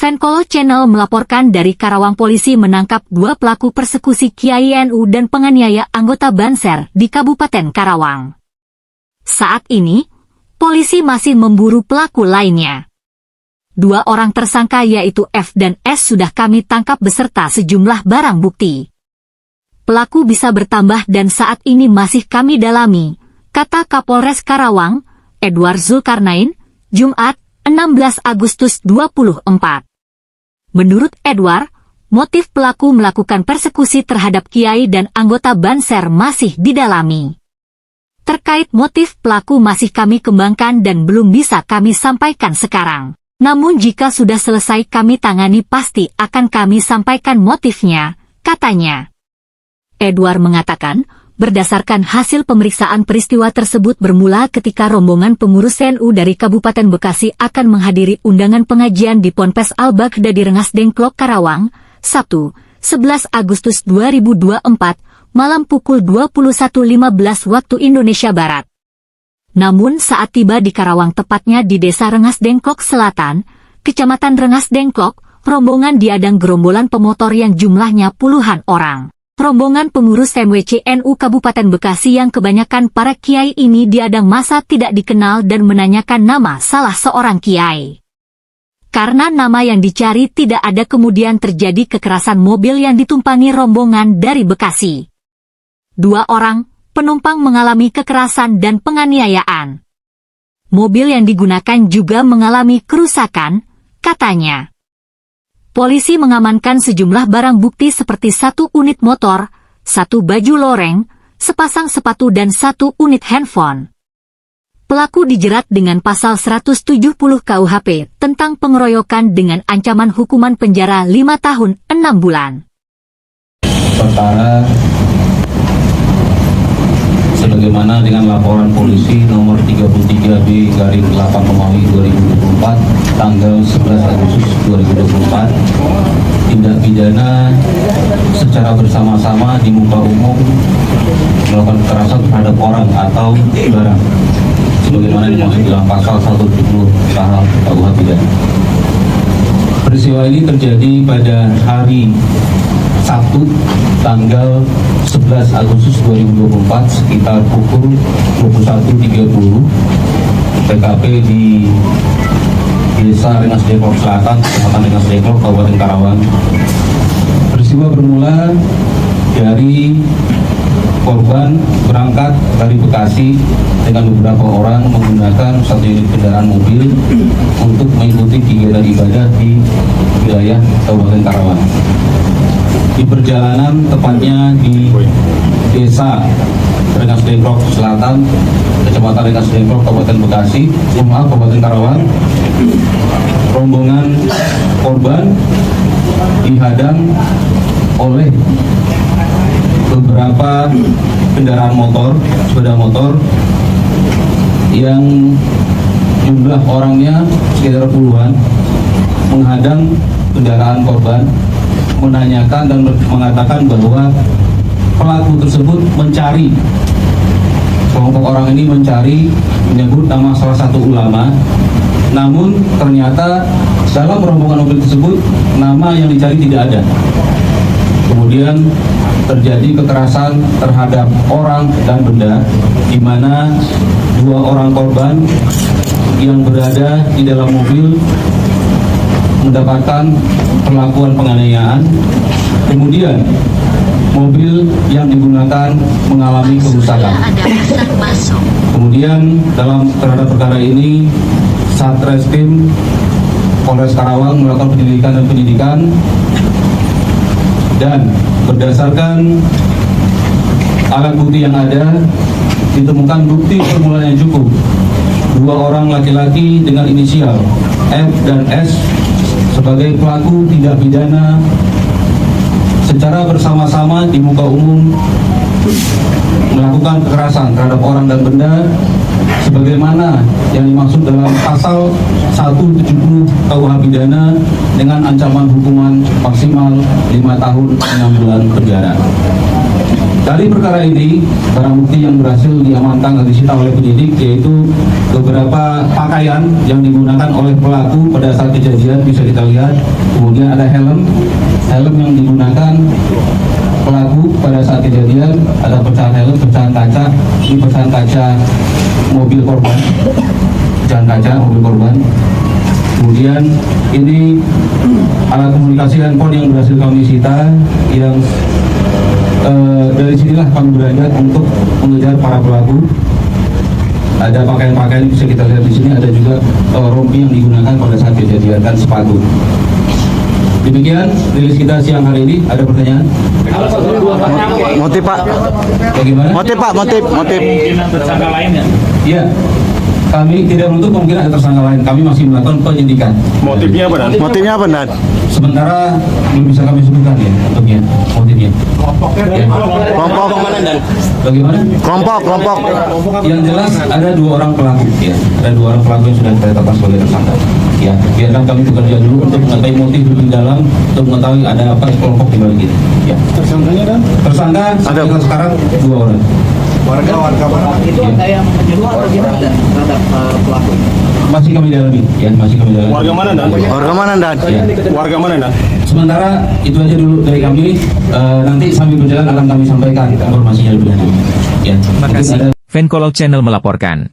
Advent Channel melaporkan dari Karawang polisi menangkap 2 pelaku persekusi Kiai NU dan penganiaya anggota Banser di Kabupaten Karawang. Saat ini, polisi masih memburu pelaku lainnya. 2 orang tersangka yaitu F dan S sudah kami tangkap beserta sejumlah barang bukti. Pelaku bisa bertambah dan saat ini masih kami dalami, kata Kapolres Karawang, Edward Zulkarnain, Jumat, 16 Agustus 24. Menurut Edward, motif pelaku melakukan persekusi terhadap Kiai dan anggota Banser masih didalami. Terkait motif pelaku masih kami kembangkan dan belum bisa kami sampaikan sekarang. Namun jika sudah selesai kami tangani pasti akan kami sampaikan motifnya, katanya. Edward mengatakan, berdasarkan hasil pemeriksaan peristiwa tersebut bermula ketika rombongan pengurus NU dari Kabupaten Bekasi akan menghadiri undangan pengajian di Ponpes Al-Baghdadi Rengas Dengklok Karawang, Sabtu, 11 Agustus 2024, malam pukul 21.15 waktu Indonesia Barat. Namun saat tiba di Karawang tepatnya di Desa Rengas Dengklok Selatan, Kecamatan Rengas Dengklok, rombongan diadang gerombolan pemotor yang jumlahnya puluhan orang. Rombongan pengurus MWC NU Kabupaten Bekasi yang kebanyakan para kiai ini diadang masa tidak dikenal dan menanyakan nama salah seorang kiai. Karena nama yang dicari tidak ada kemudian terjadi kekerasan mobil yang ditumpangi rombongan dari Bekasi. 2 orang penumpang mengalami kekerasan dan penganiayaan. Mobil yang digunakan juga mengalami kerusakan, katanya. Polisi mengamankan sejumlah barang bukti seperti 1 unit motor, 1 baju loreng, sepasang sepatu dan 1 unit handphone. Pelaku dijerat dengan pasal 170 KUHP tentang pengeroyokan dengan ancaman hukuman penjara 5 tahun 6 bulan. Perkara sebagaimana dengan laporan polisi nomor 33B/8/2024 tanggal 11 Agustus 2024, tindak pidana secara bersama-sama di muka umum melakukan kekerasan terhadap orang atau barang sebagaimana dimaksud dalam pasal 170 KUH pidana. Peristiwa ini terjadi pada hari Sabtu tanggal 11 Agustus 2024 sekitar pukul 21.30, TKP di Desa Rengas Dengklok Selatan, Kecamatan Rengas Dengklok, Kabupaten Karawang. Peristiwa bermula dari korban berangkat dari Bekasi dengan beberapa orang menggunakan 1 unit kendaraan mobil untuk mengikuti kegiatan ibadah di wilayah Kabupaten Karawang. Di perjalanan tepatnya di Desa Rengas Dengklok Selatan, Kecamatan Rengas Dengklok, Kabupaten Bekasi, Kabupaten Karawang, rombongan korban dihadang oleh beberapa kendaraan motor, sepeda motor yang jumlah orangnya sekitar puluhan, menghadang kendaraan korban, menanyakan dan mengatakan bahwa pelaku tersebut mencari, kelompok orang ini mencari, menyebut nama salah satu ulama, namun ternyata dalam rombongan mobil tersebut nama yang dicari tidak ada. Kemudian terjadi kekerasan terhadap orang dan benda, di mana 2 orang korban yang berada di dalam mobil mendapatkan perlakuan penganiayaan. Kemudian mobil yang digunakan mengalami kerusakan. Kemudian dalam terhadap perkara ini Satreskrim Polres Karawang melakukan penyelidikan dan penyidikan, dan berdasarkan alat bukti yang ada ditemukan bukti permulaan yang cukup. 2 orang laki-laki dengan inisial F dan S sebagai pelaku tindak pidana secara bersama-sama di muka umum melakukan kekerasan terhadap orang dan benda sebagaimana yang dimaksud dalam pasal 170 KUH pidana dengan ancaman hukuman maksimal 5 tahun 6 bulan penjara. Dari perkara ini, barang bukti yang berhasil diamankan dan disita oleh penyidik yaitu beberapa pakaian yang digunakan digunakan oleh pelaku pada saat kejadian bisa kita lihat. Kemudian ada helm yang digunakan pelaku pada saat kejadian, ada pecahan helm, pecahan kaca, ini pecahan kaca mobil korban, pecahan kaca mobil korban. Kemudian ini alat komunikasi handphone yang berhasil kami sita, yang dari sinilah kami beranjak untuk mengejar para pelaku. Ada pakaian-pakaian bisa kita lihat di sini, ada juga rompi yang digunakan pada saat kejadian dan sepatu. Demikian rilis kita siang hari ini. Ada pertanyaan? Motif Pak. Bagaimana? Motif Pak, motif. Kemungkinan tersangka lainnya. Iya. Kami tidak menutup kemungkinan ada tersangka lain. Kami masih melakukan penyidikan. Motifnya apa, Dan? Motifnya apa, Dan? Sementara belum bisa kami sebutkan ya untuknya, motifnya. Ya. Kelompok mana, Dan? Bagaimana? Kelompok. Yang jelas ada 2 orang pelaku, ya. Ada 2 orang pelaku yang sudah kita tetapkan sebagai tersangka. Ya, biarkan kami bekerja dulu untuk mengetahui motif lebih dalam, untuk mengetahui ada apa kelompok di balik ini. Ya. Tersangkanya, Dan? Tersangka sampai sekarang 2 orang. Warga mana? Itu ada yang menyuruh atau gimana terhadap pelaku? Masih kami dalami, ya, masih kami dalami. Warga mana, Dan? Warga mana, Dan? Ya. Warga mana, Dan? Sementara itu aja dulu dari kami. Nanti sambil berjalan akan kami sampaikan informasinya lebih lanjut. Ya. Mungkin ada Venkolog Channel melaporkan.